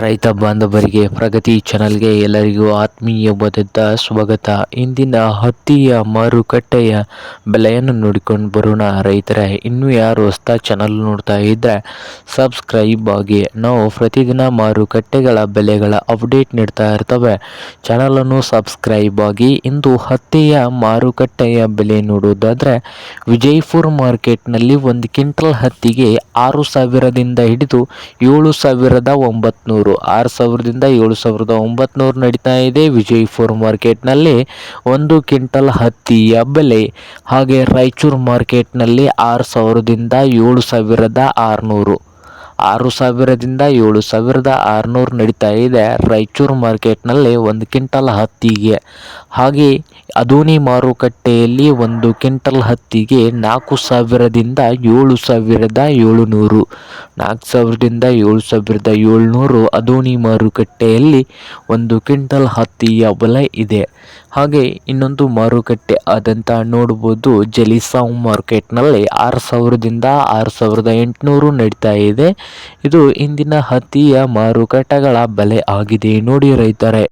ರೈತ ಬಾಂಧವರಿಗೆ ಪ್ರಗತಿ ಚಾನಲ್ಗೆ ಎಲ್ಲರಿಗೂ ಆತ್ಮೀಯವಾದ ಸ್ವಾಗತ. ಇಂದಿನ ಹತ್ತಿಯ ಮಾರುಕಟ್ಟೆಯ ಬೆಲೆಯನ್ನು ನೋಡಿಕೊಂಡು ಬರೋಣ. ರೈತರೇ, ಇನ್ನೂ ಯಾರು ಹೊಸ ಚಾನಲ್ ನೋಡ್ತಾ ಇದ್ದರೆ ಸಬ್ಸ್ಕ್ರೈಬ್ ಆಗಿ. ನಾವು ಪ್ರತಿದಿನ ಮಾರುಕಟ್ಟೆಗಳ ಬೆಲೆಗಳ ಅಪ್ಡೇಟ್ ನೀಡ್ತಾ ಇರ್ತವೆ. ಚಾನಲನ್ನು ಸಬ್ಸ್ಕ್ರೈಬ್ ಆಗಿ. ಇಂದು ಹತ್ತಿಯ ಮಾರುಕಟ್ಟೆಯ ಬೆಲೆ ನೋಡೋದಾದರೆ, ವಿಜಯಪುರ ಮಾರ್ಕೆಟ್ನಲ್ಲಿ ಒಂದು ಕ್ವಿಂಟಲ್ ಹತ್ತಿಗೆ 6,000ದಿಂದ ಹಿಡಿದು 7,900, 6,000ದಿಂದ 7,900 ನಡೀತಾ ಇದೆ ವಿಜಯಪುರ ಮಾರ್ಕೆಟ್ನಲ್ಲಿ ಒಂದು ಕ್ವಿಂಟಲ್ ಹತ್ತಿಯ ಬೆಲೆ. ಹಾಗೆ ರಾಯಚೂರು ಮಾರ್ಕೆಟ್ನಲ್ಲಿ 6,000ದಿಂದ 7,600, 6,000ದಿಂದ 7,600 ನಡೀತಾ ಇದೆ ರಾಯಚೂರು ಮಾರ್ಕೆಟ್ನಲ್ಲಿ ಒಂದು ಕ್ವಿಂಟಲ್ ಹತ್ತಿಗೆ. ಹಾಗೆ ಅದೋನಿ ಮಾರುಕಟ್ಟೆಯಲ್ಲಿ ಒಂದು ಕ್ವಿಂಟಲ್ ಹತ್ತಿಗೆ 4,000ದಿಂದ 7,700, 4,000ದಿಂದ 7,700 ಅದೋನಿ ಮಾರುಕಟ್ಟೆಯಲ್ಲಿ ಒಂದು ಕ್ವಿಂಟಲ್ ಹತ್ತಿಯ ಬೆಲೆ ಇದೆ. ಹಾಗೆ ಇನ್ನೊಂದು ಮಾರುಕಟ್ಟೆ ಆದಂತ ನೋಡ್ಬೋದು, ಜಲಿಸಾವ್ ಮಾರ್ಕೆಟ್ನಲ್ಲಿ 6,000ದಿಂದ 6,800 ನಡೀತಾ ಇದೆ. ಇದು ಇಂದಿನ ಹತ್ತಿಯ ಮಾರುಕಟ್ಟೆಗಳ ಬೆಲೆ ಆಗಿದೆ ನೋಡಿ ರೈತರೇ.